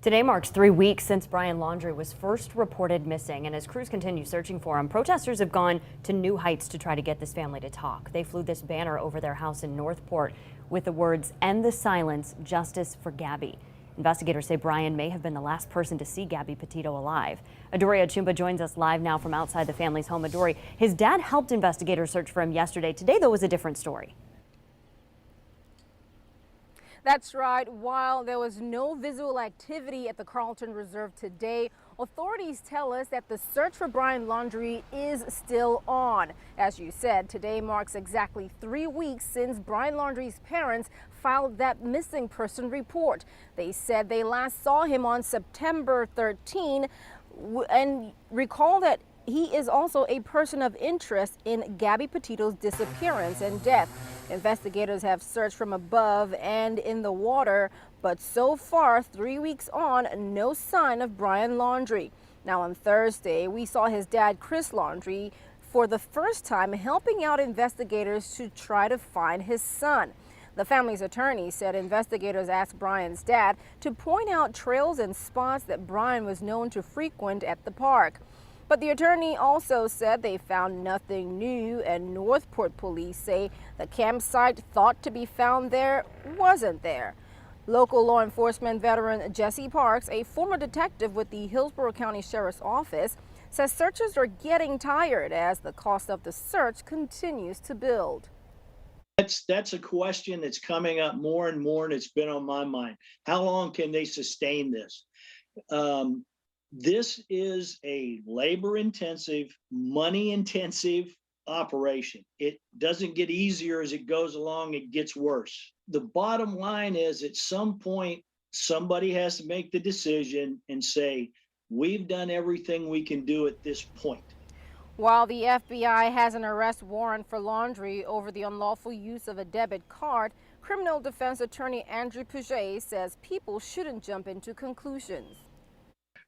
Today marks 3 weeks since Brian Laundrie was first reported missing, and as crews continue searching for him, protesters have gone to new heights to try to get this family to talk. They flew this banner over their house in Northport with the words, "End the silence, justice for Gabby." Investigators say Brian may have been the last person to see Gabby Petito alive. Adori Achumba joins us live now from outside the family's home. Adori, his dad helped investigators search for him yesterday. Today, though, was a different story. That's right. While there was no visual activity at the Carlton Reserve today, authorities tell us that the search for Brian Laundrie is still on. As you said, today marks exactly 3 weeks since Brian Laundrie's parents filed that missing person report. They said they last saw him on September 13 and recall that he is also a person of interest in Gabby Petito's disappearance and death. Investigators have searched from above and in the water, but so far, 3 weeks on, no sign of Brian Laundrie. Now on Thursday, we saw his dad, Chris Laundrie, for the first time helping out investigators to try to find his son. The family's attorney said investigators asked Brian's dad to point out trails and spots that Brian was known to frequent at the park. But the attorney also said they found nothing new, and Northport police say the campsite thought to be found there wasn't there. Local law enforcement veteran Jesse Parks, a former detective with the Hillsborough County Sheriff's Office, says searchers are getting tired as the cost of the search continues to build. That's a question that's coming up more and more, and it's been on my mind. How long can they sustain this? This is a labor-intensive, money-intensive operation. It doesn't get easier as it goes along, it gets worse. The bottom line is at some point, somebody has to make the decision and say, we've done everything we can do at this point. While the FBI has an arrest warrant for Laundrie over the unlawful use of a debit card, criminal defense attorney Andrew Puget says people shouldn't jump into conclusions.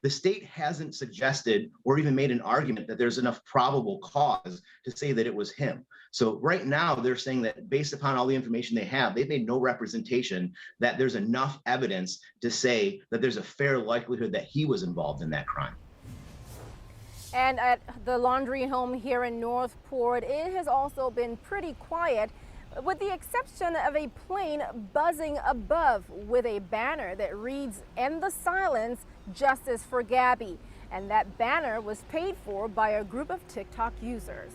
The state hasn't suggested or even made an argument that there's enough probable cause to say that it was him. So right now they're saying that based upon all the information they have, they've made no representation that there's enough evidence to say that there's a fair likelihood that he was involved in that crime. And at the Laundrie home here in Northport, it has also been pretty quiet, with the exception of a plane buzzing above with a banner that reads, "End the silence, justice for Gabby." And that banner was paid for by a group of TikTok users.